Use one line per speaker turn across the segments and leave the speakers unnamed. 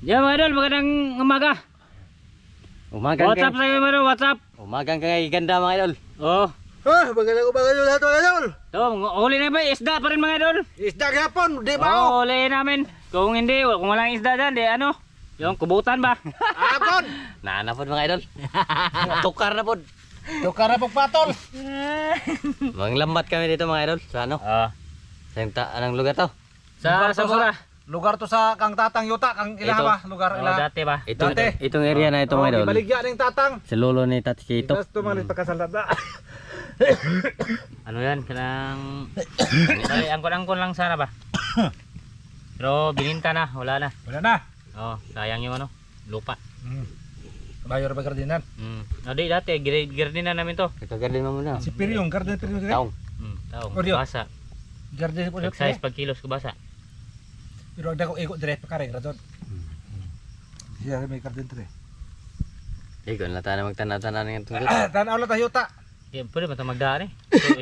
Yeah, mga idol, magandang umaga.
Umagang
WhatsApp sa'yo, mga idol, WhatsApp.
Umagang kay ganda mga idol.
Oh.
Magandang umaga nyo lahat mga idol.
So, huli na ba? Isda pa rin mga idol.
Isda kahapon, di ba?
Oo, huli namin. Kung hindi, kung walang isda dyan, di ano? Yung kubutan ba?
Hapon!
Naanapod mga idol. Tukar na pod.
Tukar na pagpatol.
Manglambat kami dito mga idol. Sa ano? Anong lugar to?
Sa Samura.
Lugar to sa Kang Tatang Yuta, Kang Ilaha
Ito.
ba? Lugar
Oh,
Ilaha.
dati ba?
Itong area na ito mga idol.
Baligya ng Tatang.
Sa lolo ni Tati Kito.
Tapos tumalit pagkasalada.
Ano yan? Kanang... angkon-angkon lang sana ba? Pero bininta na, wala na.
Wala na.
Oh, sayang yung ano, lupa.
Bayo ba gardinan?
Di dati, girdinan namin to.
Kagardin mo muna.
Si Piryong, garden Piryong dire.
Taong.
Taong,
Oreo.
basa.
Garden po
Size pag kilos ko basa.
Pero ako ikot dire pa kare radon. Siya may garden dire.
Ikaw na tayo magtana-tana ng tungkol.
Tanaw la tayo ta.
Pwede ba ito magdaan eh?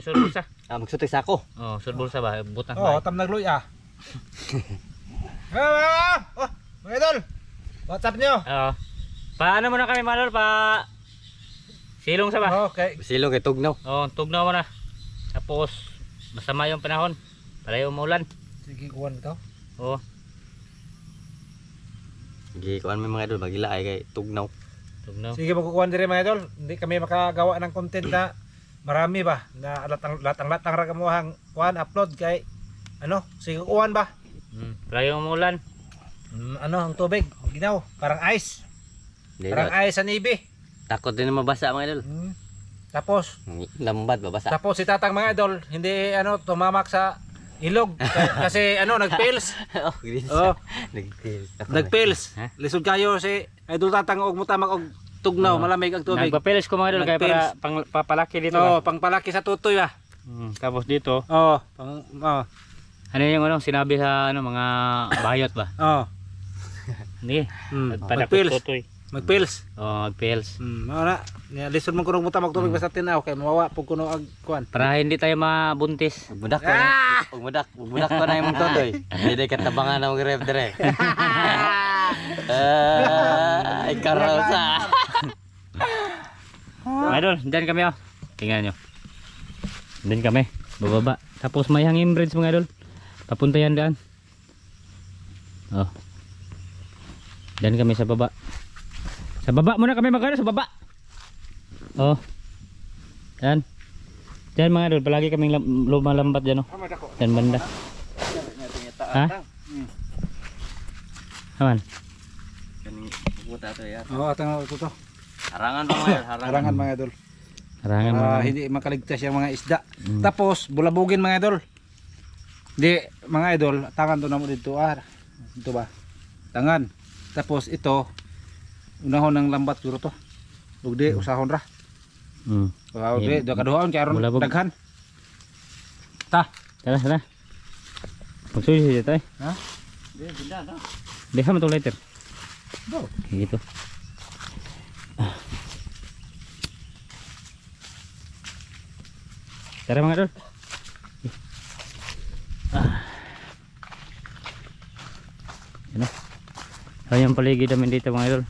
Sur bulsa.
Magsuti sa ako.
Oh, sur bulsa ba? Butang
Oh,
ba?
tam nagluy ah. Oh, mga idol. WhatsApp nyo.
Oo. Paano muna kami malol pa silong sa ba?
Okay.
Silong kay Tugnaw.
Oh, tugnaw mo na. Tapos masama yung panahon. Palayo umulan.
Sige, kuwan mo to.
Oh,
Sige, kuhan mo mga idol. Bagila ay kay Tugnaw.
tugnaw.
Sige, magkukuhan dire mga idol. Hindi kami makagawa ng content na marami ba? Na latang ragamuhang kuhan, upload kay ano? Sige, kuhan ba?
Palayo umulan.
Ano, ang tubig? Ginaw, parang ice.
Hindi
Parang
na.
ice sa nibi.
Takot din na mabasa mga idol.
Tapos,
Lambat babasa.
si Tatang mga idol, hindi ano, tumamak sa ilog. Kasi ano, nagpils.
Oh, gris.
Oh,
Nagpils.
nagpils.
Ha?
Lisod kayo si Idol Tatang og mutamak og tugnaw, malamig ang tubig.
Nagpapilis ko mga idol kaya para papalaki dito
Oh,
ba?
pangpalaki sa tutoy ba?
Tapos dito,
Oh,
ano yung ano sinabi sa ano mga bayot ba? Hindi.
Magpils.
Tutoy.
Magpils.
Oh, magpils.
Mao na. Lisod man kuno mutamak tubig basta tinaw kay mawawa pug kuno ag kuan.
Para hindi tayo mabuntis.
Budak ko na. Budak ko na yung totoy. Hindi katabangan ng rep dire. Ay karosa.
Mga idol, dyan kami oh. Tingnan nyo. Dyan kami, bababa. Tapos may hanging bridge mga idol. Papunta yan daan. Oh. Dyan kami sa baba. Sa baba muna kami magkano, sa baba. Oh. Yan. Dyan mga idol, palagi kaming lumalambat dyan oh. Dyan banda. Ha? Aman.
Buta to ya.
Oh, atang to.
Harangan pa mga
Harangan mga idol.
Harangan mga idol.
Hindi makaligtas yung mga isda. Tapos bulabugin mga idol. Di mga idol, tangan to namo dito Dito ba? Tangan. Tapos ito unahon ng lambat siguro to. Ug di usahon ra. Wow, di do kaduhaon kay aron
Bulabog.
daghan.
Tara, tara. Magsusi siya tayo.
Ha?
Di benda to.
Deha mo itong lighter.
Go.
Gitu. Tara mga idol. Yan na. Ayan yung paligid namin dito mga idol.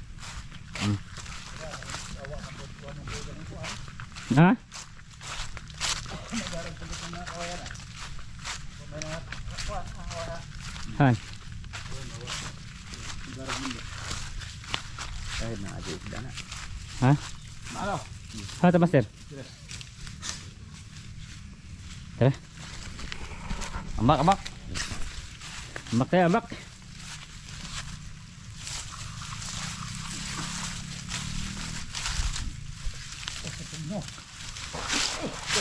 Ha? Han. Ha?
Ano?
Ha, ta master. Tara.
Ambak.
Ambak tayo, ambak.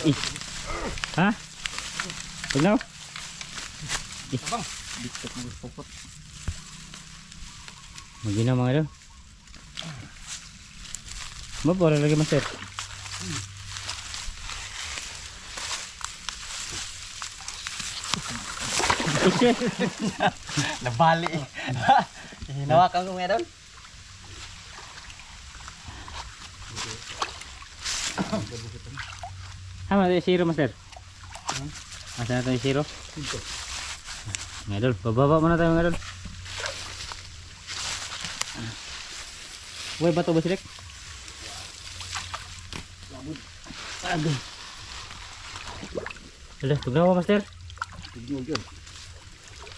Ih. Ha? Tugnaw? Ih. Magina mga idol. Mabora lagi master.
Nabali. Hinawakan ko mga idol.
Tama tayo zero master. Asa na tayo zero? Mga idol, bababa muna tayo mga idol. Uy, bato ba silek? Aduh. Alah, tugnawa master.
Tugnaw yun.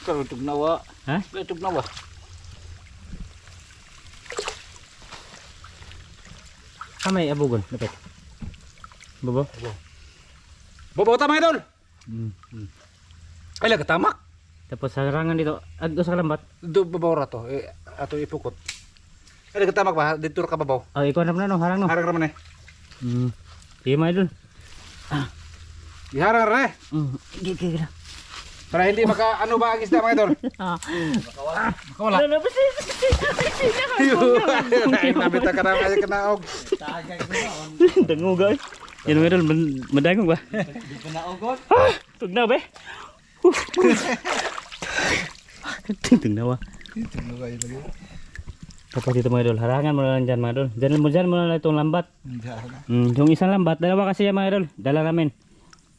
Kalau tugnawa.
Ha?
Kalau tugnawa.
Kamay abugon, dapat. Bobo.
Babaw tama idol. Ay laga tamak.
Tapos sarangan dito, agdo sa lambat.
Do babaw ra to. Ato ipukot. Ay laga tamak ba? Dito ka babaw.
Oh, ikaw na no, harang no.
Harang raman eh.
Sige mga idol.
Iharang ra eh.
Gila.
Para hindi maka ano ba ang isda mga idol? Makawala. Ay nabita ka na kaya kanaog.
Danguga eh. Yan mga idol, madagong ba? Tugnaw ba eh? Tugnaw ah. Tapos dito mga idol, harangan mo na lang dyan mga idol. Dyan mo na lang itong lambat. Yung isang lambat, dalawa kasi yan mga idol. Dala namin.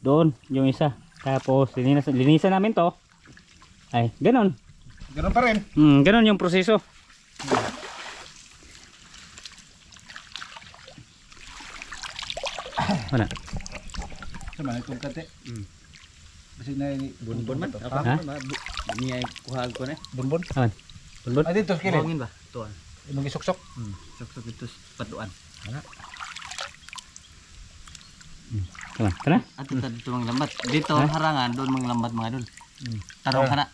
Doon, yung isa. Tapos linisan namin to. Ay, ganon.
Ganun pa rin.
Ganon yung proseso. Mana?
Sama itong kate. Kasi na ini
Bunbun man.
Ha?
Ini ay kuhaan ko na.
bunbun.
Aman. Bulbul.
Ay dito skilin.
Buhangin ba? Tuan.
Imong isuksok.
Sok-sok ito patuan.
Tama, tara.
At dito mga lambat. Dito harangan, doon mga lambat mga idol. Tarong ka na.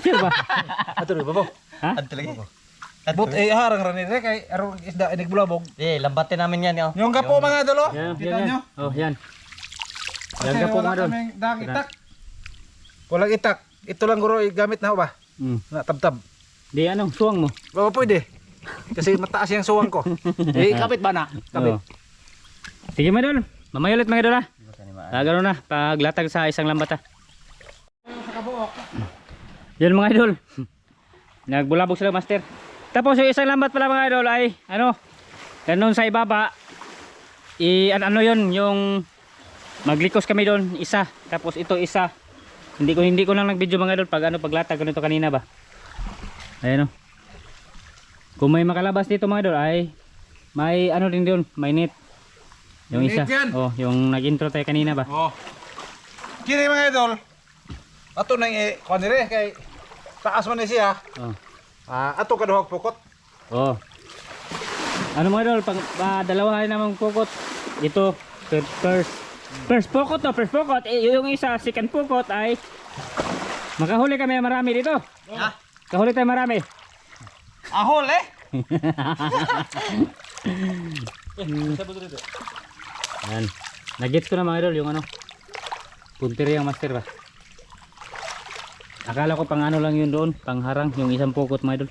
Sure ba?
Ato rin babaw.
Ha?
At talaga.
But harang ra ni kay aron isda inig bulabog.
Lambatin namin yan.
Yung kapo mga idol oh.
Yan,
Kita
yan,
nyo?
yan. Oh, yan. Yan
Kasi
ka po
wala
mga idol.
kaming dang itak. Walang itak. Ito lang guro gamit na ho ba? Na tabtab.
Di anong suwang mo?
Baba pwede. Kasi mataas yung suwang ko. Kapit ba na? Kapit.
Oo. Sige mga idol. Mamaya ulit mga idol ha. Gano'n na. Paglatag sa isang lambat ha.
Sa kabuok.
Yan mga idol. Nagbulabog sila master. Tapos yung isang lambat pala mga idol ay ano, ganun sa ibaba. Ano yun, yung maglikos kami doon, isa. Tapos ito isa. Hindi ko lang nag-video mga idol pag paglatag ganito kanina ba. Ayan o. Kung may makalabas dito mga idol ay may ano din doon, may net. Yung
May
isa.
net yan.
Oh, yung nag-intro tayo kanina ba.
Oh. Kini mga idol. Ato nang kuan dire kay taas man ni siya.
Oh.
Ato kaduhag pukot.
Oh. Ano mga idol, pag dalawahan namang pukot. Ito, first pukot to, first pukot. Yung isa, second pukot ay makahuli kami marami dito.
Ha?
Kahuli tayo marami.
Ahol eh.
Yan. Nag-gets ko na mga idol yung ano. Punteriang master ba. Akala ko pang ano lang yun doon, pang harang yung isang pukot mga idol.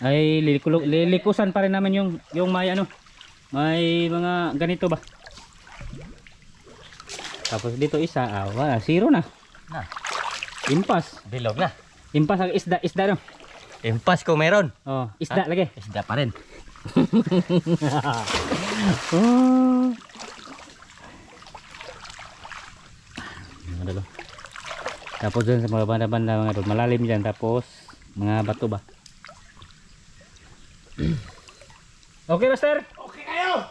Ay lilikusan pa rin namin yung may ano. May mga ganito ba. Tapos dito isa, wala, zero na. Impas.
Bilog na.
Impas ang isda no.
Impas ko meron.
Oh, isda lagi.
Isda pa rin.
Oh. Ano. Tapos dun sa mga banda-banda mga idol, malalim dyan. Tapos mga bato ba. Okay master?
Okay kayo.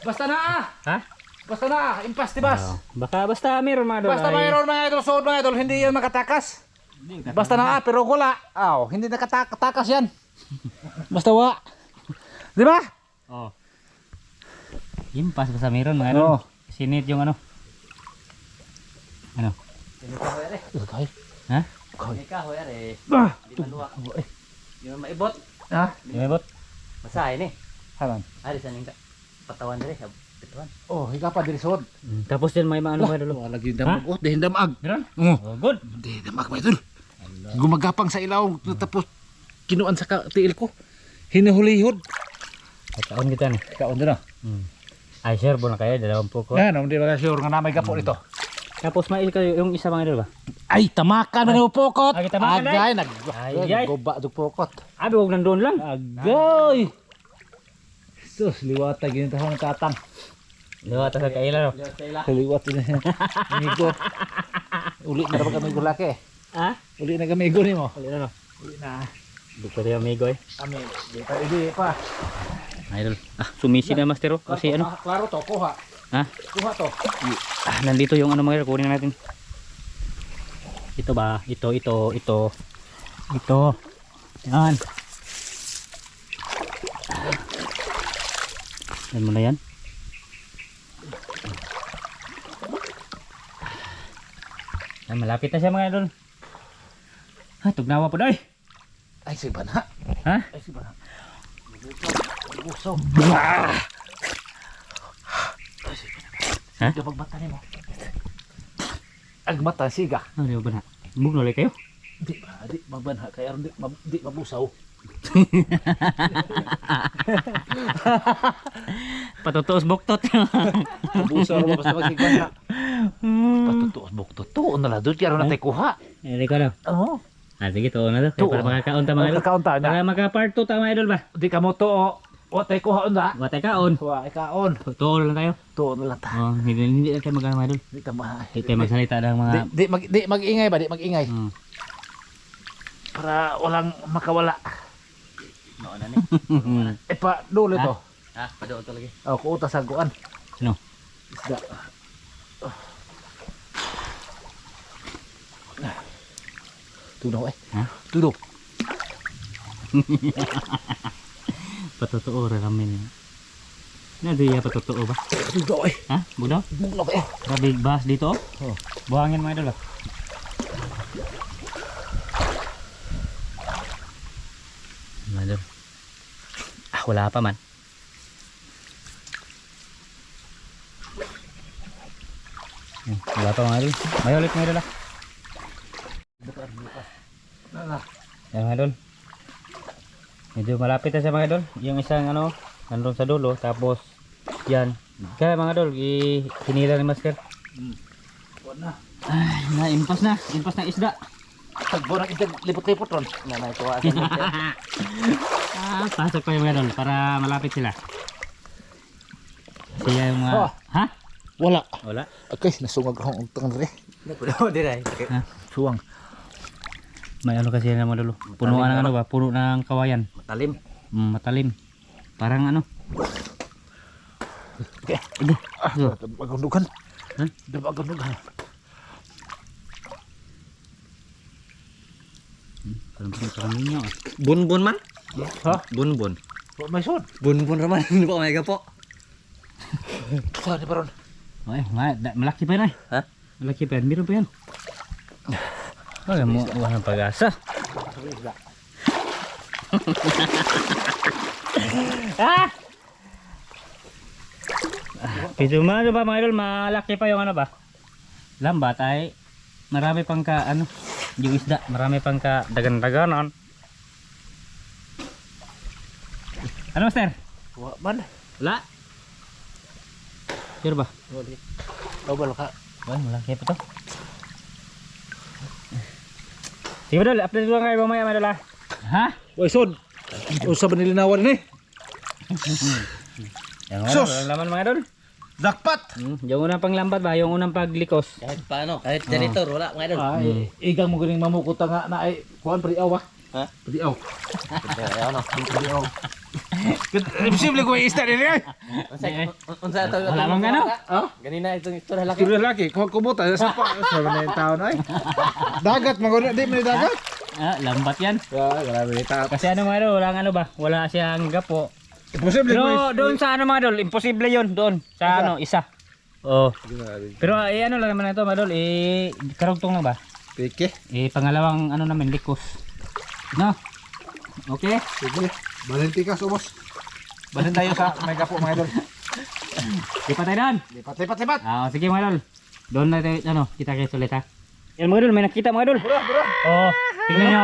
Basta na
Ha?
Basta na impas tibas.
Oh. Basta meron mga idol.
Basta
ay-
mayroon mga idol, suod mga idol, hindi yan makatakas. Basta na pero wala. Hindi nakatakas yan. Basta wa. Di ba?
Oh. Impas basta meron mga idol.
Oo.
Sinit yung ano. Ano?
Okay.
Ha?
Kahoy are.
Ah.
Di maluwak. Di man maibot.
Ha?
Dimebot?
Masahe ni.
Halan.
Ari sa ning patawan dire sa pituan.
Oh, higa pa diri suod.
Tapos din may maano mga idol.
Wala lagi damag. Oh, dihin damag.
Meron?
Oh,
Oh, good.
dihin damag mga idol. Gumagapang sa ilaw tapos kinuan sa tiil ko. Hinahulihod.
Kaon kita ni.
Kaon din na.
Ay sir, na kayo, 20 ko.
Yan, hindi ba sure nga na may gapo dito.
Tapos mail kayo yung isa mga idol ba?
Ay, tamakan man yung pokot.
Ay, tamakan,
Agay,
Ay.
naggoba yung pokot.
Abi, huwag nandun lang.
Agay. Sus, liwata ginito ng katang.
Liwata sa kaila no?
Liwat din. Amigo. Uli na ba kami gulaki?
Ha?
Uli na kami ni mo.
Uli na no?
Uli na.
Buka tayo amigo eh.
Kami, di pa.
Mga idol. Sumisi na master oh. Kasi ano.
Klaro to, kuha.
Ha?
Kuha to.
Nandito yung ano mga idol. Kunin natin. Ito ba? Ito. Yan. Yan mo na yan. Ay, malapit na siya mga idol. Tugnawa po doy.
Ay, si Bana.
Ha?
Ay, si Bana. Buso.
Ha?
Kapag mata ni mo. Agmata, siga.
Ano di ba na? Bugnolay kayo?
Di ba? Di magbanha. Kaya di mabusaw.
Patutuos buktot.
Mabusaw mo basta magsigbanha. Patutuos bukto. Tuon na lang. Doon kaya rin natin kuha.
Hindi ko na.
Oo.
Sige, tuon na to. Para makakaon ta mga idol.
Makakaon ta na.
Para makapart 2 ta mga idol ba?
Di ka mo to. Watay kuha na.
Watay kaon.
Watay kaon.
Tuon lang tayo.
Tuon na lang ta.
Hindi na tayo magkano mga idol.
Di ka ma.
Hindi tayo magsalita ng mga...
Di mag-ingay ba? Di mag-ingay. Para walang makawala.
Noon na ni.
Pa, dulo to.
Ha, padoon to lagi.
Oh, kuutas ang kuan.
Sino?
Isda. Tunaw eh.
Ha?
Tunaw.
Patutuo ra kami niya. Nadiya patutuo ba?
Tunaw eh.
Ha? Budaw?
Buglaw eh.
Grabe bahas dito oh.
Oh.
Buhangin mga idol ba? Mga idol. Wala pa man. Wala pa mga idol. May ulit mga idol ah. Yan mga idol. Medyo malapit na siya mga idol. Yung isang ano, nandun sa dulo. Tapos yan. Kaya mga idol, hinila ni Master.
Kuan na.
Ay, na-impas na. Impas na isda.
Tagbo na kita lipot-lipot ron. Nanay tuwa sa
Pasok pa yung mga idol para malapit sila. Siya yung mga...
Oh.
Ha?
Wala.
Wala?
Okay, nasungag akong untang rin.
Padoon di ray.
Ha?
Suwang.
May ano kasi na mga idol. Punuan ng ano ba? Puno ng kawayan.
Matalim.
Matalim. Parang ano.
Okay. Magundugan.
Ha?
Magundugan.
Parang ninyo.
Bunbun man?
Ha?
Bunbun.
May sod.
Bunbun raman. Hindi po mega po.
Saan ni Baron?
Ay, malaki pa yan ay.
Ha?
Malaki pa yan. Meron pa yan. Wala mo, wala ng pag-asa. Pero ano ba mga idol, malaki pa yung ano ba? Lambat ay marami pang ka ano, yung isda, marami pang ka dagan-daganan. Ano master?
Wa man.
Wala? Sure ba?
Wala. Obal ka.
Wala, malaki pa to. Sige ba dol, update lang kayo mamaya mga idol ah. Ha?
Oy sod. Usa ba nilinawan ni?
Yan mga
Sus!
idol, walang laman mga idol.
Dakpat.
Yung unang panglambat ba, yung unang paglikos.
Kahit paano, kahit janitor, wala mga idol.
Ay, igang mo ganing mamukuta nga na ay kuan priaw ba?
Ha?
Priaw.
Ayaw no.
Priaw. Imposible ko i-start ni ay.
Unsa to?
Wala mang ano?
Ha?
Ganina itong istorya laki.
Kuro laki, kumuta sa pa sa na yung taon ay. Dagat maguna di man dagat.
Lambat yan.
Ah, grabe ta.
Kasi ano mga idol, walang ano ba, wala siyang gapo.
Imposible ko.
Pero doon sa ano mga idol, imposible yon doon. Sa ano, isa. Oh. Pero ano lang naman ito mga idol, karugtong lang ba?
Peke.
Pangalawang ano naman, likos. No? Okay?
Sige. Balenti ka subos. Balin tayo sa may gapo mga idol.
Lipat tayo doon.
Lipat.
Sige mga idol. Doon na tayo, ano, kita kayo ulit ha. Yan mga idol, may nakita mga idol.
Bura.
Oh, tingnan nyo.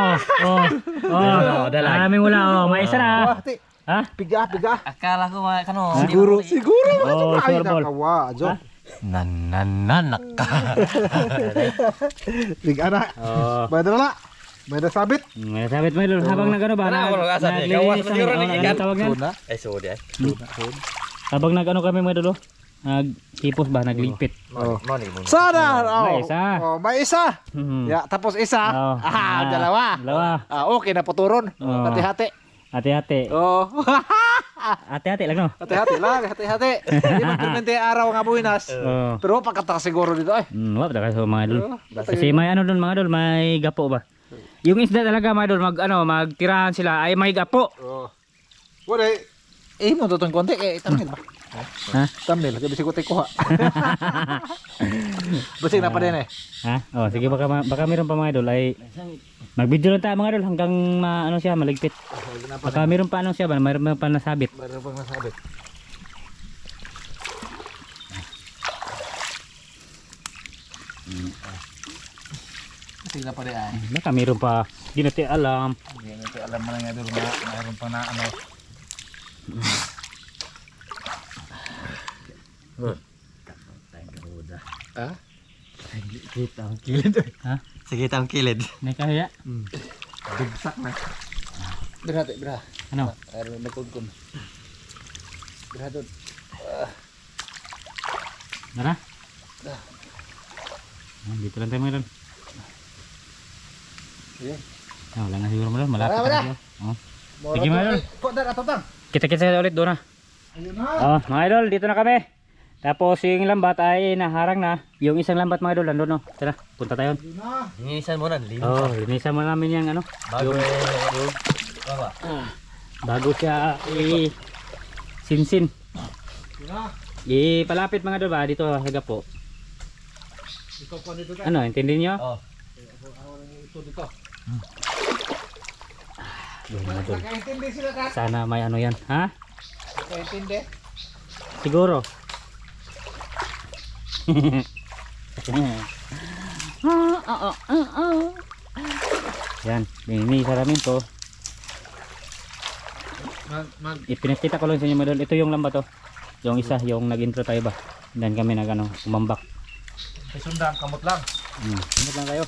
Maraming wala. Oh, may isa na. Ha?
Piga.
Akala ko kano.
Siguro.
Oh,
Ay,
surbol.
nakawa, Jo.
Nananak ka.
Piga na.
Oh.
Bayad na. Bayad na sabit.
May sabit mga idol, habang nag ano ba?
Wala,
Naglinis
siguro
ang-
ni
ano
Igan.
tawag yan?
Tuna.
Ay sorry ay.
Habang nag ano kami mga idol, nagkipos ba, nagligpit.
Oh.
Money mo.
Sana!
May isa.
Oh, may isa.
Mhm.
Ya, tapos isa.
Oh,
Dalawa.
Dalawa.
Okay na puturon.
Oh.
Hati-hati.
Hati-hati.
Oh.
Hati-hati lang no.
Hati-hati lang, hati-hati. Di man permente araw nga buwinas.
Oh.
Pero pagkata siguro dito ay.
Wala ka so mga idol.
Oh,
Kasi may ano doon mga idol, may gapo ba? Yung isda talaga mga idol, magtirahan sila ay may gapo.
Oh. Wala mo to tong konti kay thumbnail ba?
Ha?
Thumbnail, kasi bisig ko tayo kuha. Basig na pa din eh.
Ha? Oh, sige baka meron pa mga idol ay mag-video lang tayo mga idol hanggang ano siya maligpit. Baka meron pa ano siya ba, meron pa nasabit.
Meron pang nasabit. Basig na pa din ay.
Baka meron pa, di natin alam.
Hindi natin alam mo na nga doon na mayroon pang na ano. Ah?
Kita ang kilid.
Ha?
Sige, kita ang kilid.
May kaya?
Dugsak na. Berhati, berah.
Ano?
Air nagkugkon. Berah doon.
Dara? Dito lang tayo mga idol.
Sige.
Wala nga siguro mga idol, malapit
Wala.
na tayo. Oh. Sige, mga idol.
Kok dar atau tang?
Kita ulit doon na.
Ayun na.
Oh, mga idol, dito na kami. Tapos yung lambat ay naharang na. Yung isang lambat mga idol, nandun no. Tara, punta tayo.
Ayun na.
Linisan mo na.
Oh, linisan mo namin yung ano.
Bago
Yung,
Baba.
bago siya sinsin.
Ayun na.
Palapit mga idol ba dito sa gapo.
Ikaw pa dito ka.
Ano, intindi niyo?
Oh.
Ito dito.
Yung mga idol.
Nakaintindi sila ka?
Sana may ano yan, ha?
Nakaintindi?
Siguro. Yan, linisa namin to. Ipinakita ko lang sa inyo mga idol. Ito yung lambat to. Yung isa, yung nag-intro tayo ba. Dan kami umambak.
Sundang kamot lang.
Sumot lang kayo.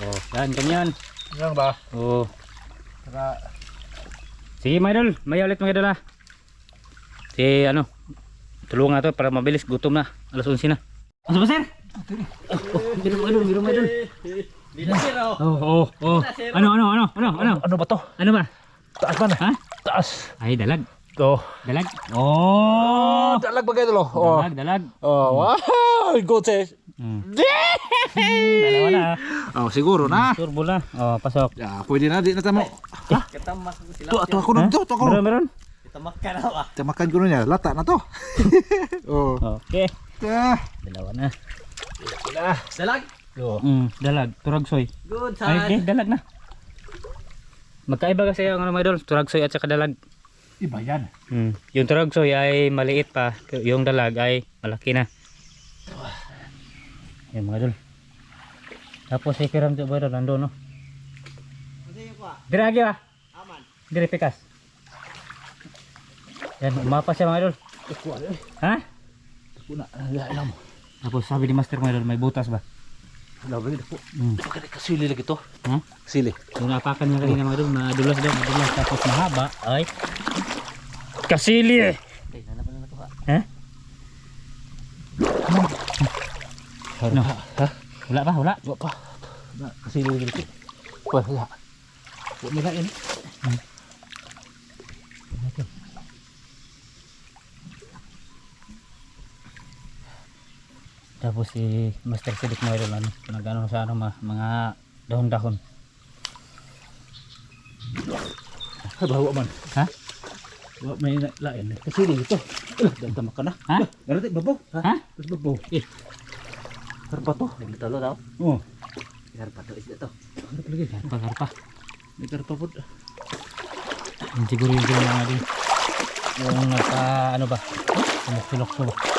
Oh, yan, ganyan.
Yan ba?
Oh.
Saka
Sige mga idol, may ulit mga idol ha. Si ano, tulungan to para mabilis, gutom na. Alas 11 na. Asa ba sir? Biro mga idol. Oh. Ano
ba to?
Ano ba?
Taas ba na?
Ha?
Taas.
Ay, dalag.
To.
Dalag. Oh!
Dalag ba kayo lo? Oh.
Dalag.
Oh, wow. Good says.
Dalawa na.
Oh, siguro na.
Turbo na. Oh, pasok.
Ya, pwede na di na tamo.
Katamak ko sila.
To ako nun to, to ako.
Meron.
Katamak ka na ba?
Tamakan ko nun ya, lata na to. Oh.
Okay.
Ah.
Dalawa na.
Dalag.
Oh.
Dalag. Turagsoy.
Good
Ay,
side.
okay, dalag na. Magkaiba kasi ang ano mga idol, turagsoy at saka dalag.
Iba yan.
Yung turagsoy ay maliit pa, yung dalag ay malaki na. Yan mga idol. Tapos si Kiram ba idol, nandun no? Dire lagi ba?
Aman.
Dire pikas. Yan, umapa siya mga idol. Ha?
Kuna, alam mo.
Tapos sabi ni Master mga idol, may butas ba?
Labi na po.
Hmm.
Kasili lagi to.
Ha?
Kasili.
Yung napakan niya kanina mga idol, madulas daw, madulas. Tapos mahaba ay kasili eh.
Okay, nanapan na to ha.
Ha? Ano?
Ha?
Wala pa, wala.
Wala pa. Kasili lagi to. Wala. Wala nila ini.
Tapos si Master Sidik mga idol, ano, nag-ano sa ano, mga dahon-dahon.
Bawa man.
Ha?
Bawa may lain. Kasili ito. Dan tamak ka na.
Ha?
Ganun babaw.
Ha?
Terus babaw. Harpa to.
Nagtalo daw.
Oh.
Harpa to isda to.
Harpa lagi.
Harpa.
May harpa po.
Yung siguro yung ginawa nga din. Yung nagpa, ano ba? Sulok-sulok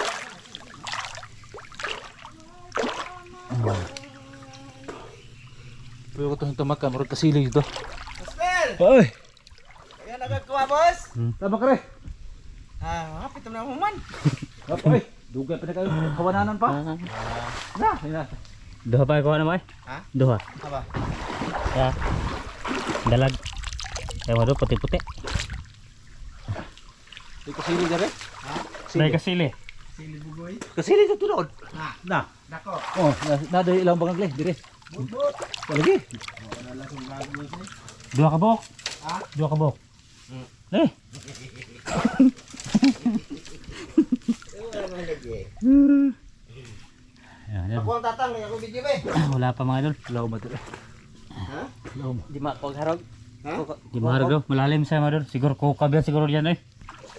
ba?
Pero ko itong tamakan. Marag kasili ito.
Master!
Oy!
Kaya nagagkawa boss?
Tamak rin.
Hapit na mo man.
Oy! Dugay pa na kayo. Kawananan pa. Na.
Duha pa kuha na mo eh?
Ha?
Duha.
Aba.
Ya. Dalag. Kaya mo doon, puti-puti.
May kasili dyan rin.
May kasili.
Kasili sa tunod. Na. Nako. Oh, nado ilang bangagle dire. Lagi.
Dua ka bok. Dua ka bok. Eh. Yan,
Ako ang tatang, may ako video ba eh.
wala pa mga idol.
Law ba dire?
Ha? Di makapagharog. Ha?
Di maharag daw. Malalim siya mga idol. Siguro kukab yan siguro yan eh.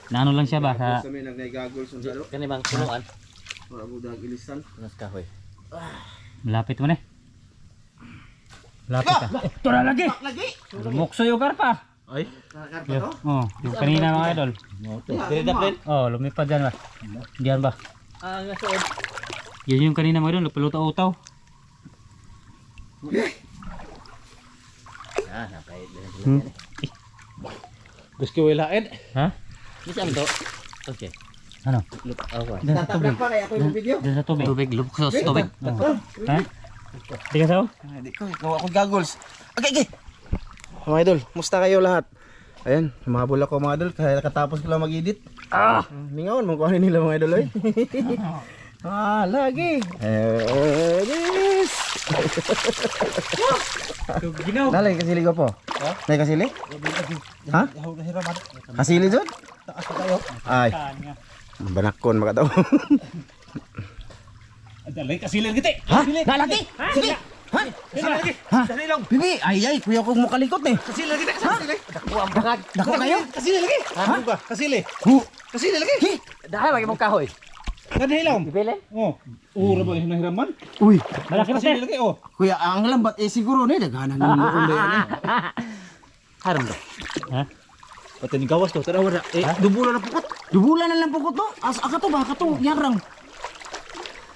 Naano lang siya ba? Sa...
Kami nagnay-goggles ng salo.
Kani bang punuan?
Wala mo dag ilisan.
Nas kahoy.
Malapit mo na eh. Malapit ka. Ito na lagi. Lumukso yung karpa.
Ay.
Nakakarpa
Yo.
to?
Oh, yung kanina mga idol.
Dire daplin.
Oh, lumipad dyan ba? Diyan ba?
Ah, nga suod.
Yun yung kanina mga idol. Nagpalutaw-utaw.
Ah, napay.
Gusto wilain.
Ha?
Bisa to. Okay.
Ano?
Okay.
Diyan sa tubig.
Tatak pa kaya ako yung video.
Diyan sa tubig.
Tubig, lubos tubig.
Oh. Ha? Di ka sao?
Hindi ko, ikaw ako goggles. Okay. Mga idol, musta kayo lahat? Ayan, humabol ako mga idol, kaya katapos ko lang mag-edit. Mingaon, magkuhanin nila mga idol. Lagi. Yes.
Ginaw.
Nalay kasili ko po. Nalay kasili? Ha? Kasili dyan? Ay, banakon makataw.
Dalay kasilin kita.
Ha? Nalaki? Sige. Ha? Ha? Bibi, ay kuya ko makalikot eh.
Kasili lagi kita. Kasili.
Dako ang bagag.
Dako kayo?
Kasili lagi. Ano ba? Kasili.
Hu.
Kasili lagi.
Dahil bagi mong kahoy.
Kadhilaw.
Ipilen?
Oh. Ura ba yung nahiraman?
Uy,
Malaki na
Kasili
siya.
lagi oh.
kuya ang lambat eh siguro ni daghanan ng luon ba yan eh.
Haram do.
Ha?
Pati ni gawas to, tara wala.
Dubulan na pukot. Dubulan na lang pukot to. Asa ka to ba? Ka to, yarang.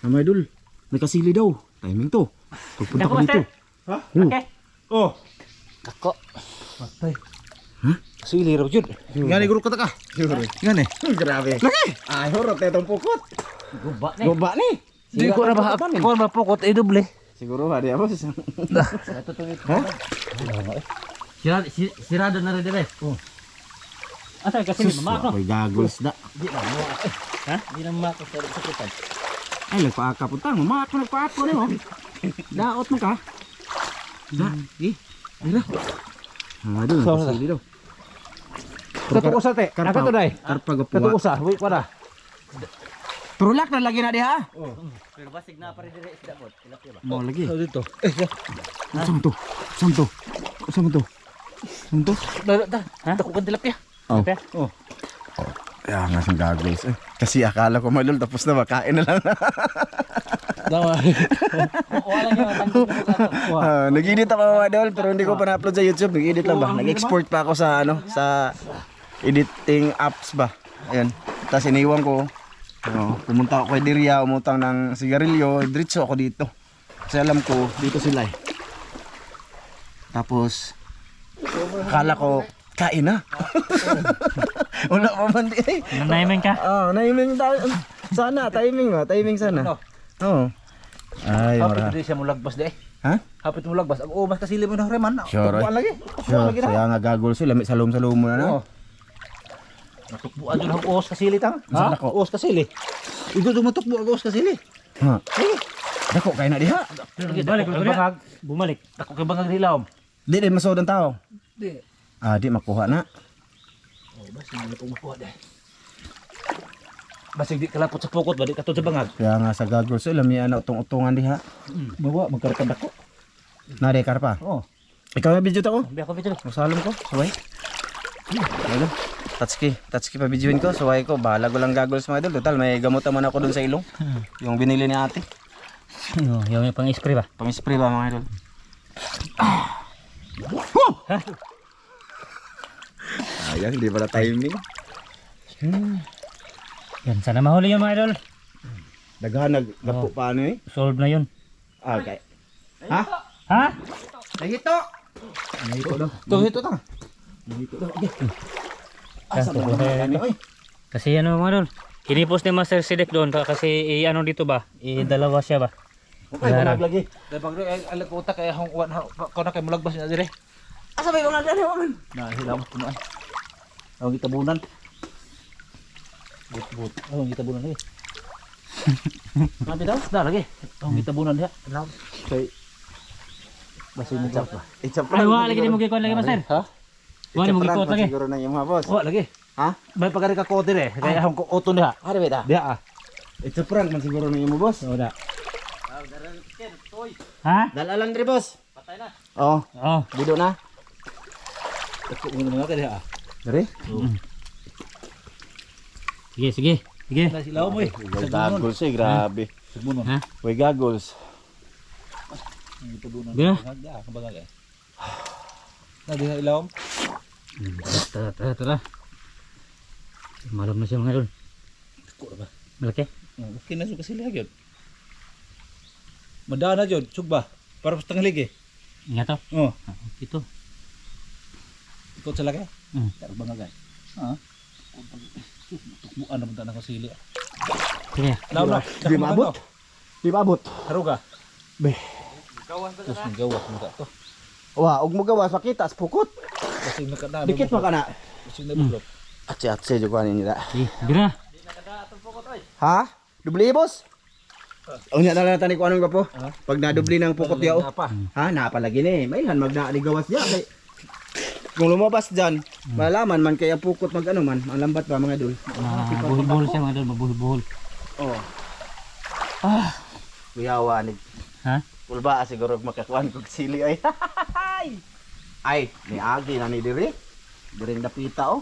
Namay dul. May kasili daw. Timing to. Pagpunta ko dito.
Ha?
Okay.
Oh.
Dako.
Patay. Kasili raw jud. Ngani guru kata ka. Ngani.
Grabe. Laki. Ay, horot na itong pukot.
Guba ni.
Goba ni.
Di ko na ba ko na pukot doble.
Siguro hari apa sih?
Sirado na rin dire.
Asa kasi mama ako.
May goggles da.
Di na mo. Ha? Di na mako sa sakitan.
Ay, nagpaaka puntang. Mamak ko nagpaako ni mo. Daot mo ka. Da. Ira. Ah, doon. Kasili daw.
Katuko sa te.
Karpa.
Naka to dai.
Karpa
Katuko
gapuwa.
sa. Wait para.
Turulak na lagi na diha.
Pero basig na pa rin dire isda bot. Tilapia ba?
Mo lagi.
So dito.
Saan to? Saan to? Saan to? Saan to?
Dako kan tilapia.
Oh.
Oh.
Kaya nga siyang goggles eh. Kasi akala ko malul tapos na makain na lang.
Dawa.
Wala niya matangkot mo ka.
Nag-edit ako mga idol pero hindi ko pa na-upload sa YouTube. Nag-edit lang ba? Nag-export pa ako sa ano, sa editing apps ba. Ayun. Tapos iniwan ko. Pumunta ako kay Diria, umutang ng sigarilyo, diretso ako dito. Kasi alam ko dito sila eh. Tapos akala ko kain na. Wala pa man di eh.
Nanayman ka?
Timing sana, timing sana. Oo. Ay,
Hapit
ora.
di siya mo lagbas di.
Ha?
Hapit mo lagbas. Ang ubas kasili mo na reman.
Sure,
Tukuan lagi.
Sure, saya nga gagol sila, may salom-salom mo na na.
Oh. Natukbuan doon ang uos kasili tang.
Saan ako?
Uos kasili. Ito tumatukbo ang uos kasili.
Ha? Dako kay na diha.
Bumalik. Bumalik. Bumalik.
Ako kay bangang hilawom.
Di din masod ang tao.
Di.
Di makuha na.
Oh, basta hindi ko makuha dai. Basig di kalapot sa pukot ba di kato sa bangag.
Kaya nga sa gagol sila, may ana utong-utungan diha.
Bawa magkarkan dako.
Nari karpa.
Oh.
Ikaw na video ta ko.
Biya ko video.
Masalom ko, suway. Ayun. Tatski pa videoin ko, suway ko. Bahala ko lang gagols mga idol. Total, may gamot naman ako dun sa ilong. Yung binili ni ate.
Yung pang spray ba?
Pang-spray ba mga idol? Ayan, hindi pala timing.
Yan, sana mahuli yun mga idol.
Daghan naggapo pa ano eh.
Solve na yun.
Okay. Ha?
Ha?
Nahito! Nahito daw.
Ito ta.
Nahito daw.
Kasi ano mga idol, kinipos ni Master Sidek doon kasi ano dito ba? Dalawa siya ba?
Okay, manag lagi.
Dai pag alag ko utak kay hong ko na kay mulagbas na dire.
Asa ba yung mga dali man?
Na hilawom ko na. Ang gitabunan. But. Ang gitabunan lagi. Nabi daw, dah lagi. Ang gitabunan dia.
Kay basi ni chap. Ichap
Ay, wala lagi di mo gikuan lagi master.
Ha?
Wala mo gikuan lagi.
Siguro na yung mga boss.
Oh, lagi.
Ha?
May pagari ka kote eh. Kaya akong uton dia.
Are beta.
Dia ah.
Ichap prank man siguro na yung mga boss.
Oh, da.
Ha?
Dalalan diri boss.
Patay na.
Oh,
Oh.
budo na.
Ako ngomong ka dia ah.
Diri.
Sige, sige. Sige.
Na silaw mo eh.
Goggles eh, grabe.
Sigmunon.
Ha?
Way goggles.
Ang gitabunan.
Gira.
Dia kabagay. Na di na ilawom.
Tara, tara, tara. Malam na siya mga idol.
Ko ba?
Malaki.
Okay na suka sila gyud. Madana jud, sugba. Para sa tanglig eh.
Ingat to.
Oh,
Ito.
ikot sa laki.
Hmm.
Pero bangagay. Ha? Tukbuan na punta na ko sili.
Sige.
Law na.
Di maabot. Di maabot.
Haruga.
Be.
Terus menggawas muka to.
Wah, og mo gawas makita sa pukot.
Kasi nakada.
Dikit pa kana.
Kasi nabublok.
Atse jud ko ani nila.
Sige. Gira.
Ha? Dubli boss? Unya na lang tani ko anong gapo.
Ha?
Pag nadubli ng pukot yaw.
Apa?
Ha, napalagi ni. Mailan magnaaligawas diya kay kung lumabas dyan, malaman man kaya pukot mag ano man, ang lambat ba mga idol.
Mabuhol-buhol siya mga idol. Mabuhol-buhol.
Oh. Ah, kuyawa ni.
Ha?
Pulba siguro makakuan kog sili ay. Ay, ni agi na ni diri. Diri dapita oh.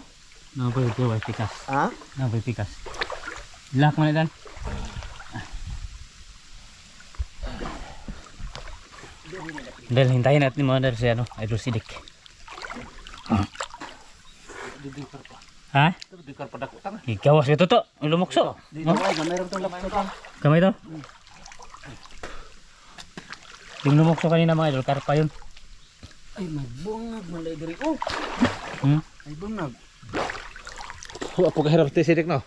Ano pa ito? Ay, pikas.
Ha?
Ano pa pikas? Lock mo na dan. Dahil hintayin natin mga idol si ano, Idol Sidik. Ha?
Dikar pada ko tang.
Ikawas ito to. Lumukso.
Dito ay mayroon tong laptop.
Kamay to. Yung lumukso kanina mga idol, karpa yun.
Ay magbungag man diri oh.
Hmm?
Ay bungag.
Wa po kahirap ti sidik no.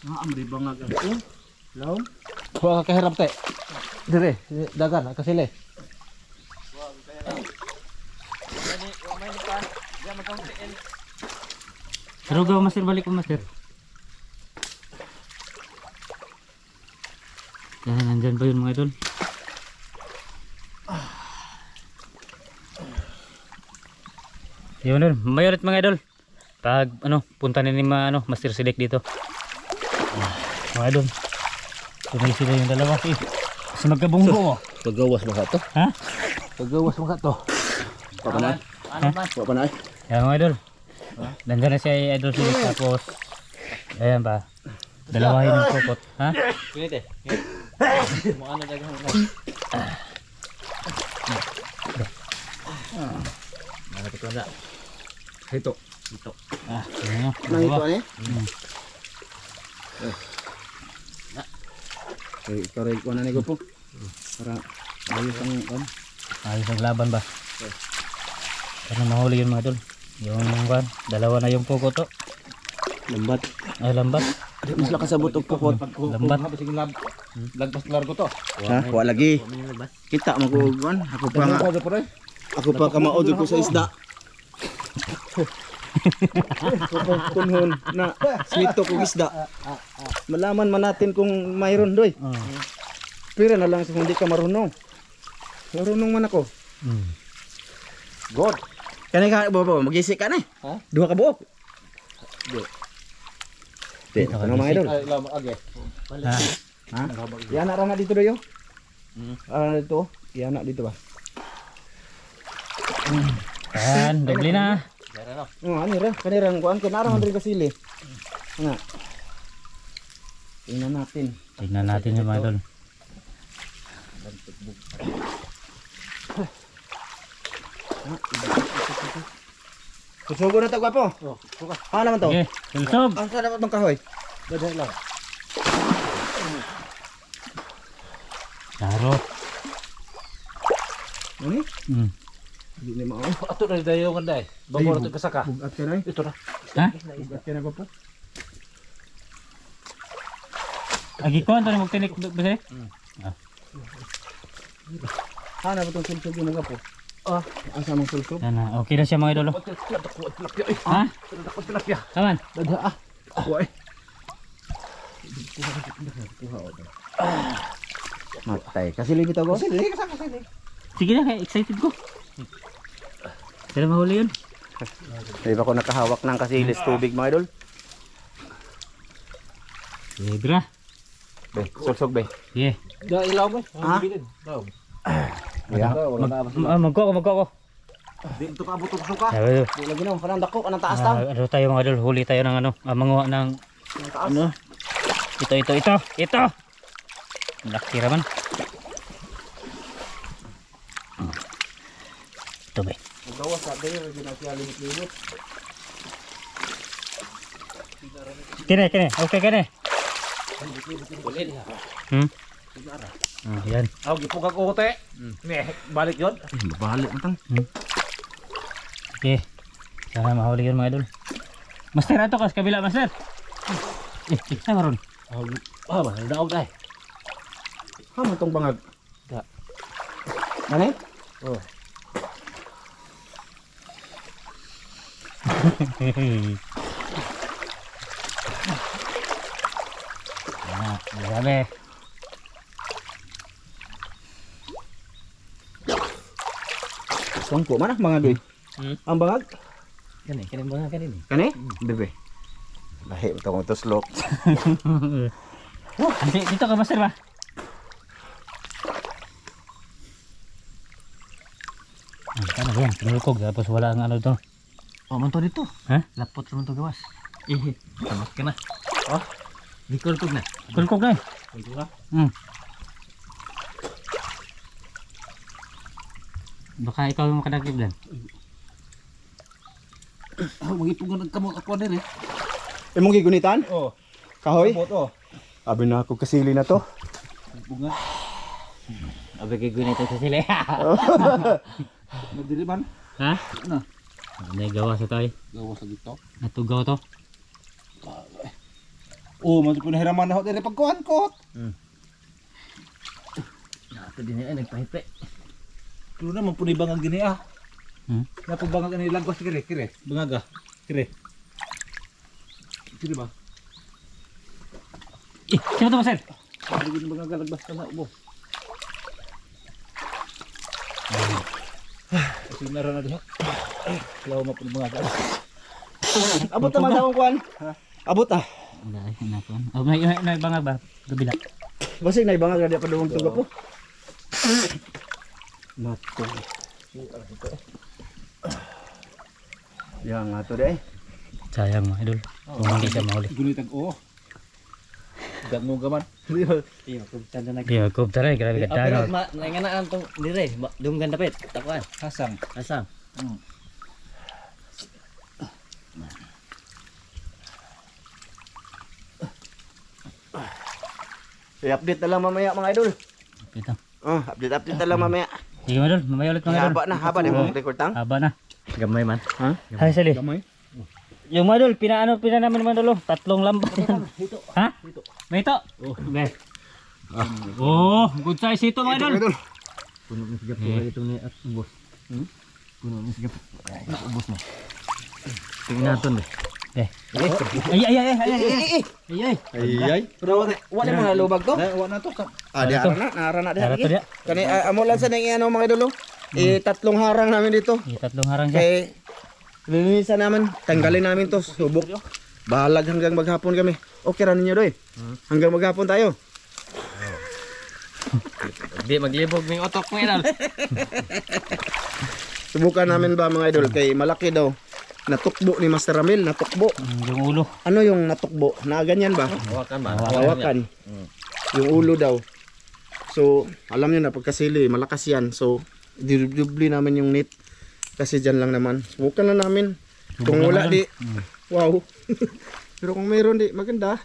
Na amri bungag oh. Laom.
Wa ka kahirap te. Dire, dagan kasile.
Pero gaw master, balik ko master. Yan, nandyan pa yun mga idol. Yun doon, mayorit mga idol. Pag ano, punta na ni ano, Master Sidik dito. Mga idol. Tumay sila yung dalawa. Kasi magkabunggo mo.
Pagawas mo ka to.
Ha?
Pagawas mo ka to.
Wa pa na. Wa pa na.
Yan mga idol. Nandyan na si Idol Sidik tapos. Ayan ba. Dalawahin ng pokot. Ha?
Pinite. Mo ano dagang mo.
Mana to na. Ito.
Ah, ano?
Nang ito ani? Ay, ikaw rin ko na ni po. Para ayos ang kon.
Ayos ang laban ba? Para mahuli yun mga idol. Yung kan, dalawa na yung pokot to.
Lambat.
Ay, lambat.
Mas lakas abot og pukot.
Lambat.
Lagpas largo to.
Ha? Wa lagi. Kita mo ko kon. Ako pa nga.
Ko pare.
Ako pa kamaod ko sa isda. Kunhon na swito ko isda. Malaman man natin kung mayroon doy. Pero na lang sa hindi ka marunong. Marunong man ako. God. Kani ka baba magisi ka na.
Ha?
Duha ka buok. Di,
Dito ka
ano mga idol?
Ay lam age.
Ha?
Ha? Yan na nga dito doyo. Dito. Yan na dito ba?
Yan, doble na.
Oh, ani ra, kanirang kuan kinara man diri ka sili. Nga. Tingnan natin.
Tignan natin yung mga idol.
Susugo na ta gwapo.
Oh, suka.
Ha naman to?
Sige, sulsob.
Ang sana naman tong kahoy.
Daday lang.
Taro.
Ani?
Hmm.
Hindi ni mao.
Ato na dayo nga day. Babor to kasaka.
Bugat ka na.
Ito na.
Ha?
Bugat ka na gwapo.
Agi ko, ito na magtinik. Basi?
Ha na ba tong sulsog mo gwapo? Ah, asa mong sulsog?
Yan na, okay na siya mga idol. Oh. Ha?
Tilapia.
Kaman?
Dada ah.
Kuy. Matay. Kasi libit ako.
Sige na, kaya excited ko. Kaya mahuli yun.
Hindi ba ako nakahawak ng kasilis tubig mga idol?
Libra.
Be, sugsog be.
Sige.
Da ilaw mo.
Ha? Yeah.
Magko ako.
Dito ka butok suka.
Sabi
Di lagi na, parang dako, anong taas tam?
ano tayo mga idol, huli tayo ng ano, manguha ng ano. Ito. Laki raman. Ito ba?
Magawa sa dayo, ginasya limit-limit.
Kene. Okay kene. Yan.
Aw gipug ako te. Ne, balik yon.
Balik matang.
Okay. Sana mahuli yun mga idol. Master ato kas kabila master. Kita maron.
Ah, ba, daog dai.
Hamo tong bangag.
Da.
Nani?
Oh.
Grabe.
Songko mana mga doy? Ang bangag?
Kani mga kanini.
Kani? Bebe. Lahi ito kong tuslok.
Dito ka master ba? Ano ba yan? Pinulkog tapos wala ang ano ito.
Oh, man to dito.
Ha?
Lapot naman to gawas. Tamat ka na. Oh. Di kulkog na.
Kulkog na eh.
Kulkog ka.
Baka ikaw yung makadagdag dyan.
Ah, magipog na kamot ako din eh.
Imong gigunitan?
Oh.
Kahoy?
Kamot oh.
Abi na ako kasili na to.
Bunga.
Abi kay gunito sa sila.
Madili man.
Ha?
Ano?
Ano gawa sa tayo?
Gawas sa dito.
Natugaw to.
Oh, man po nahiraman na ako din pagkuhan ko.
Ito din ay nagpahipe.
Tulo naman po ni bangang gini ah. Napo bangang ni lagwas kire. Bangaga. Kire. Kire ba?
Siapa to master?
Hindi ko bangaga lagwas ka na ubo. Kasi naran na diha. Lawa mo po ni bangaga.
Abot naman sa akong kuan. Abot ah.
Dahil hinapon. Oh, may bangag ba? Gabila.
Basig na ibangag na pa duwang tuga po. Nato. Yang ato deh.
Sayang mga idol. Kung hindi siya mahuli.
Gunitag oh. Dango gaman.
Iya, kubtan na
Iya, kung taray. Grabe ka
Pero
tayo.
nga na antong dire, dunggan dapit. Takuan.
Hasang.
Asam.
I-update na lang mamaya mga idol.
Ito.
Update na lang mamaya.
Sige mga idol. Mamaya ulit mga idol.
Haba na yung record tang.
Haba na.
Gamay man.
Ha?
Hay sali.
Gamay.
Yung mga idol, pina namin mga idol. 3 lambat yan. Ha? May ito? Oh, be. Oh, good size ito mga idol.
Puno ni sigap ko ito ni at ubos. Puno ni sigap. Ubos mo. Tingnan naton be.
Eh. Ay.
Ay. Pero wala mo na lubag to.
Wala na to.
Di harang na
Tara to dia.
Kani amo lang sa nang ano mga idol. Tatlong harang namin dito.
3 harang siya.
Kay linisan namin, tanggalin namin to, subok. Balag hanggang maghapon kami. Okay ra ninyo doy. Hanggang maghapon tayo.
Di maglibog ning otok mo idol.
Subukan namin ba mga idol kay malaki daw. Natukbo ni Master Ramil, natukbo.
Yung ulo.
Ano yung natukbo? Na ganyan ba?
Hawakan ba?
Hawakan. Yung ulo daw. So, alam niyo na pagkasili, malakas yan. So, didubli namin yung net. Kasi dyan lang naman. Subukan na namin. Kung wala di, wow. Pero kung mayroon di, maganda.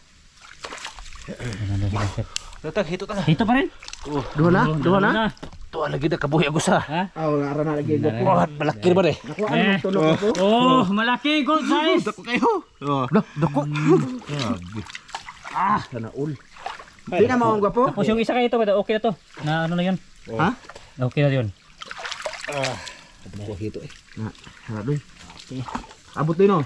Tatag hito ta.
Ito pa rin.
Duha na? Duha na?
To lagi na kabuhi ako sa.
Ha?
Nga na lagi.
Wah, malaki ba de?
Nakuha ano tulog ako?
Oh, malaki good size.
Dako kayo. Dako.
Sana all. Di na maong gwapo?
Tapos yung isa kayo ito, okay na to. Na ano na yun?
Ha?
Okay na yun.
Kabuhi hito eh.
Hala doy. Abot din oh.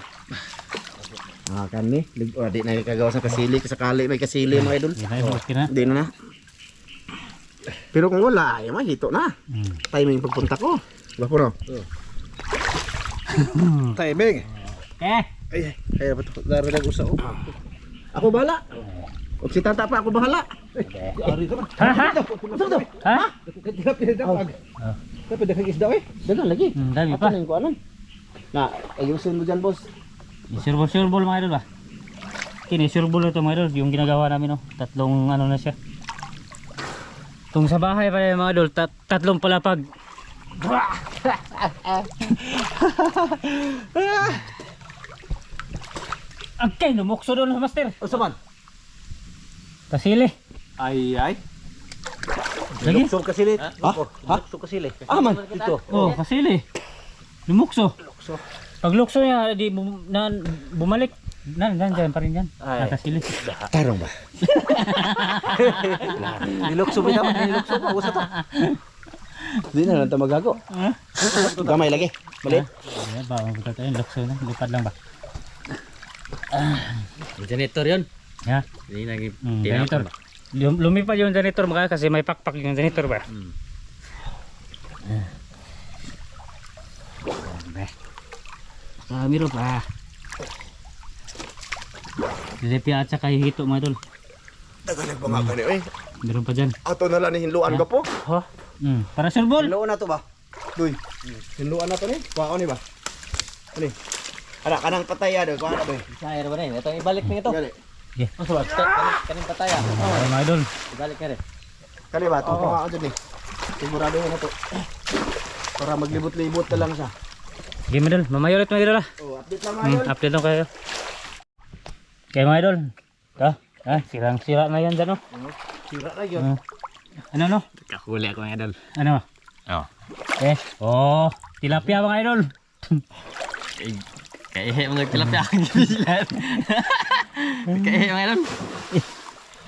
Ah, kani. Di na kagawa sa kasili. Sakali may kasili mga idol.
Hindi na, okay na.
Di na. Pero kung wala, ay mahito na. Timing pagpunta ko. Bapo no?
Timing.
Eh!
Ay, kaya ba ito? Daradag usa ko. Ako bahala. Huwag si tata pa, ako bahala.
Ari ka man.
Ha? Ha? Ha?
Tilapia daw. Tapi dagang isda eh.
Dagan lagi.
Dami
Ato
pa.
na yung kuanan. Na, ayusin mo dyan, boss.
Sureball mga idol ba? Kini sureball ito mga idol, yung ginagawa namin no. Tatlong ano na siya. Tung sa bahay pa yung mga idol, tatlong palapag. Okay, lumukso doon master.
O saman.
Kasili.
Ay ay.
Lagi?
Luksong kasili.
Ha?
Luksong kasili.
Ah, man.
Ito.
Oh, kasili. Lumukso.
Lukso.
Pag lukso niya, di bumalik. Nandiyan pa rin yan.
Ay.
Kasili.
Tarong ba?
Nilukso mo naman, nilukso mo. Usa to.
Di na lang ito magago. Gamay lagi. Maliit.
Ayan, bawang buta tayo. Lukso na. Lipad lang ba?
Janitor yun.
Ya.
Hindi lagi
Janitor. Lumipad yung janitor mga kasi may pakpak yung janitor ba? Miro pa. Lipya at saka hihito mga idol.
Nagalag pa nga gani, eh.
Meron pa dyan.
Ato na lang ni hinluan ka po.
Para sureball.
Hinluan na to ba? Duy. Hinluan na to ni. Kuha ni ba? Ani. Ana kanang pataya do, kuha na ba?
Sayar ba rin? Ito ibalik mo ito.
Gali.
Ang sabag, kanin pataya.
Para mga idol.
Ibalik ka rin.
Kali ba to pa dyan eh. Sigurado na to. Para maglibot-libot na lang siya.
Sige mga idol. Mamayo ulit mga idol ah.
Oh, update lang mga
Update lang kayo. Okay mga idol. Ito. Sirang-sira na yan dyan oh.
Sira na yun.
Ano no?
Kakuli ako mga idol.
Ano?
Oh.
Eh. Oh. Tilapia mga idol.
Kaya mga tilapia ang gisilan. Kaya mga idol.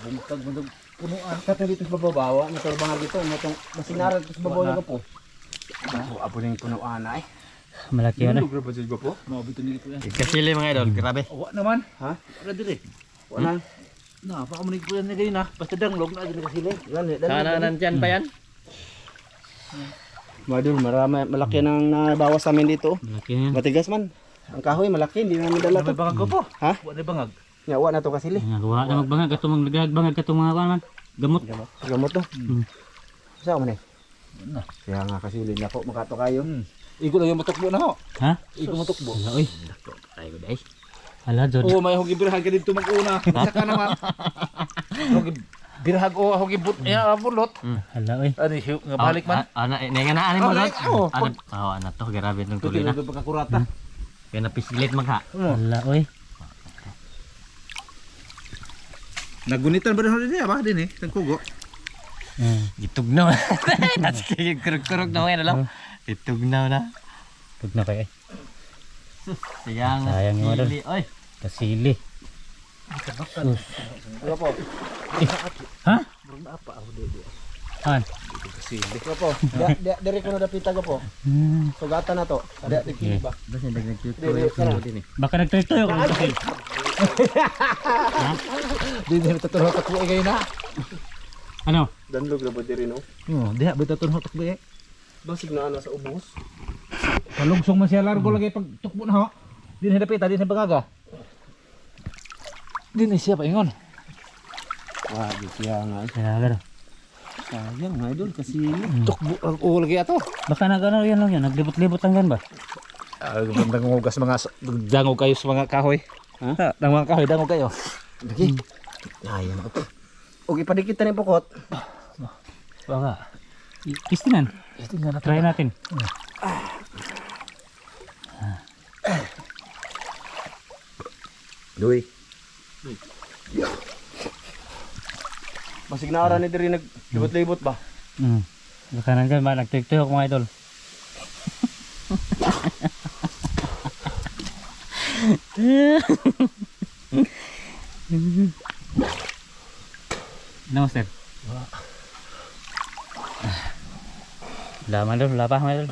Bungkag mo dog punuan ka to dito sa babawa, na turbang dito, mo tong masinaran to sa babaw nga po. Ako apo ning punuan ay.
Malaki yan eh.
Lugra ba dyan ko po? Mabito nito yan.
Kasili mga idol, grabe.
Awa naman.
Ha?
Wala dire.
Wala.
Na, baka mo po yan na ganyan na. Basta danglog na dyan kasili.
Dali,
Sana nandyan pa yan.
Madul, marami malaki nang nabawas namin dito.
Malaki yan.
Matigas man. Ang kahoy malaki, hindi namin dala
May
to.
bangag ko po.
Ha?
Wala bangag.
Yawa na to kasili.
Nagawa na magbangag. Katong magbangag katong mga kaman. Gamot.
Gamot to. Saan man eh?
Na.
Kaya nga kasili na po makato kayo.
Igo lang yung matukbo na ho.
Ha?
Igo matukbo.
Wala oy.
Tayo ko dahil.
Hala Jod.
Oo, may hugi birahag ka dito mag-una. Saka naman. Hugi birahag o hugi bulot.
Hala oy.
Ano yung nga balik man.
Ana, nga na ani mo
Oh,
doon.
oo.
Ana to, grabe nung tuloy
Tuloy
na.
na pagkakurata.
Kaya napisilit magha.
Hala oy.
Nagunitan ba rin din ba? Din eh. Tangkugo.
Itugnaw na. Nasikig kurug-kurug na mga idol. Itugnaw na.
Pag na kayo.
Sayang.
Sayang yung idol.
Sili. Oy.
Kasili.
Ano po?
Ha? Han.
Ano po? Dire ko na dapita ko po. Sugatan na to. Ada dikit ba?
Basta nag-tuto
Dire kana.
Baka nagtrito yung kasi.
Di na tatulong takbo kayo na.
Ano?
Danlog na ba dire no?
Oo, diha ba tatulong takbo eh.
Basig na ana sa ubos.
Kalungsong man siya largo lagi pag tukbo na ho. Di na dapita, di na bangaga. Di na siya paingon.
Wah, di siya nga.
Kaya
Sayang nga idol kasi
Tukbo o lagi ato.
baka nag-ano yan lang yan. Naglibot-libot lang yan ba?
Gandang ngugas mga dangog kayo sa mga kahoy. Ha? Nang mga kahoy dangog kayo.
lagi. Ayan ako to. Og ipadikit na ni pokot.
Baka. Pistingan. Try natin.
Duy. Basig na ara ni dire naglibot-libot ba?
Baka nandyan ba? Nagtrito mga idol. Ano sir? Laman doon, wala pa mga idol.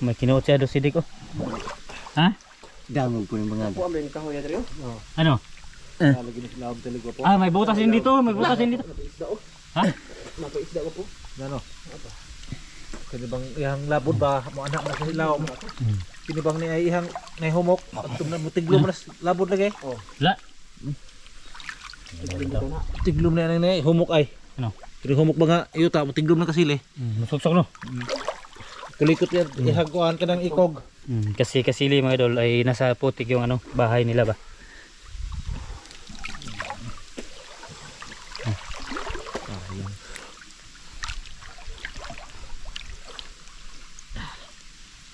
May kinuot siya doon sidik ko. Ha?
Damog ko yung mga.
Ako amin kahoy adre.
Ano?
Lagi ni lawom talaga po.
Ah, may butas din dito. May butas din dito. Ha?
Mapaisda ko po.
Ano? Kini bang ihang labod ba mo anak mo sa lawom. Kini bang ni ay ihang nay humok. Atum na mo tiglom na labod lagi.
La.
Tiglom na nay humok ay.
Ano?
Kini humok ba nga yuta mo tiglom na kasili.
Masuksok no.
Kulikot yan ihang kuan kanang ikog.
Kasi kasili mga idol ay nasa putik yung ano, bahay nila ba.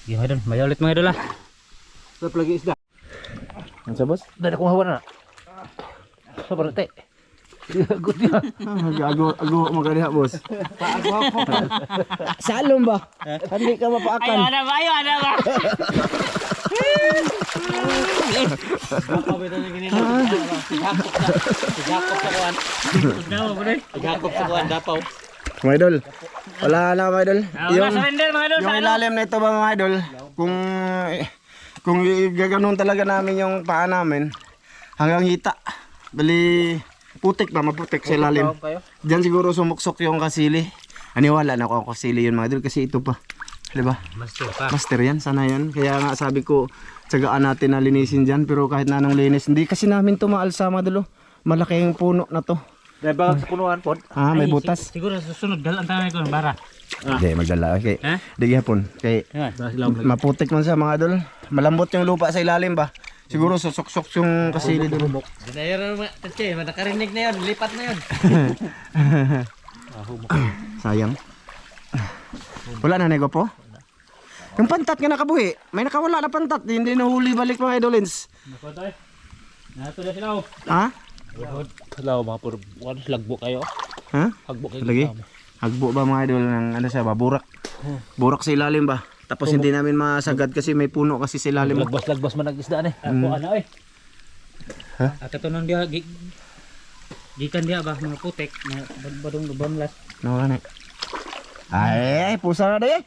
Sige mga idol, maya ulit mga idol ah.
Sarap lagi isda.
Ano sa boss?
Dali ko hawa na. Sa barate. Good ya.
Ago magadiha boss. Salom ba? Hindi ka mapaakan.
Ayaw na ba?
Mga idol. Wala na mga idol.
Wala surrender mga idol.
Yung ilalim na ito ba mga idol, kung gaganon talaga namin yung paa namin hanggang hita. Bali putik ba, maputik sa ilalim. Diyan siguro sumuksok yung kasili. Aniwala na ako ang kasili yun mga idol kasi ito pa. 'Di ba? Master yan, sana yan. Kaya nga sabi ko, tsagaan natin na linisin diyan pero kahit na anong linis, hindi kasi namin to maalsa mga idol. Malaking puno na to.
Dahil ba sa punuan po?
Ah, may butas.
Siguro sa susunod, dalang tayo ko ng bara.
Hindi, magdala. Okay.
Ha?
Di hapon. Kay maputik man siya mga idol. Malambot yung lupa sa ilalim ba? Siguro susuksok yung kasili doon.
Dinayar naman, kasi nakarinig na yun, lipat na yun.
Sayang. Wala na nego po? Yung pantat nga nakabuhi. May nakawala na pantat. Hindi nahuli balik mga idolins.
Nakotoy. Nato na sila.
Ha?
Hello mga puro lagbo kayo.
Ha?
Hagbo kayo.
Lagi? Hagbo ba mga idol ng ano siya ba? Burak. Burak sa ilalim ba? Tapos hindi namin masagad kasi may puno kasi sa ilalim.
Lagbas man nag-isda ni.
Ako ano eh.
Ha?
At ito nang diha gikan diha ba mga putek na badong lubamlas.
No na. Ay, pusa na de.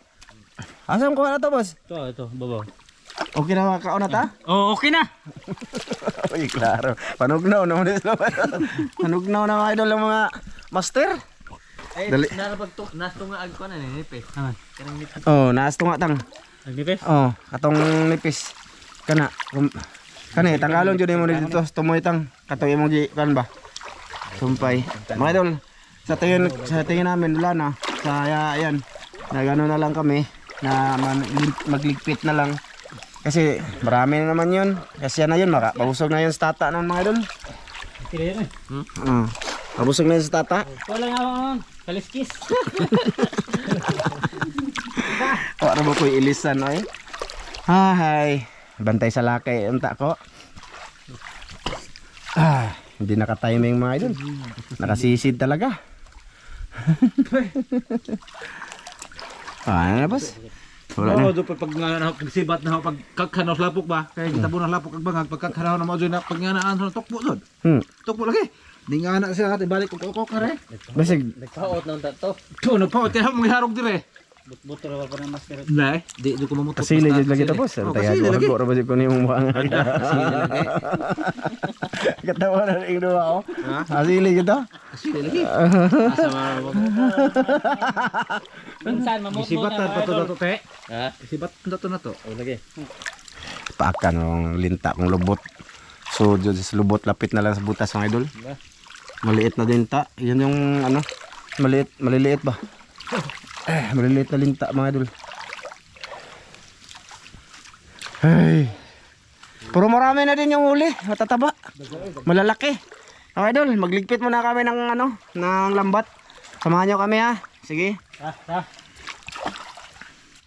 Asan ko na to, boss?
Ito babaw.
Okay na makaon na ta?
Oh, okay na.
Uy, klaro. Panugnaw naman ito. Panugnaw na mga idol ng mga master.
Ay,
Dali.
nastungag ko na nipis. Kanang nipis.
Oh, naas tunga tang.
Nagnipis?
Oh, katong nipis. Kana. Kani tanggalon jud mo dito tumoy tang katoy mo gi kan ba. Sumpay. Mga idol, sa tingin namin wala na. Kaya ayan. Nagano na lang kami na magligpit na lang. Kasi marami na naman 'yun. Kasi na 'yun, makabusog na 'yun sa tata ng mga idol.
Tira yan eh.
Mabusog na 'yun sa tata.
Wala nga ako. Kaliskis.
Para mo ko'y ilisan ay. Hi. Bantay sa laki unta ko. Hindi naka-timing mga idol. Nakasisid talaga. Ano na boss? Wala na.
Oo, do pag sibat na pag kakhanaw lapok ba? Kaya kita na lapok kag bangag pag kakhanaw na mo na pag nga naan sa tukbo dod. Tukbo lagi. Di nga na siya balik ko kare.
Basig
Nagpaot na unta to.
To nagpaot kaya mo harog dire.
Buto ra pa na master.
Nay, di ko mamutok.
kasili jud lagi ta boss. Antay ako ra ba ko ni mong buang. Katawa na ring duwa ko. Kasili jud to.
Kasili lagi. Asa mo.
Pinsan mamot.
Sibat pa to te.
Ha?
Sibat na to.
O lagi.
Paakan ng linta kong lubot. So jud sa lubot lapit na lang sa butas mga idol. Maliit na linta. Yan yung ano, maliliit ba? Maliliit na linta mga idol. Hey. Pero marami na din yung huli, matataba. Malalaki. Mga idol, magligpit muna kami ng ano, ng lambat. Samahan nyo kami ha. Sige.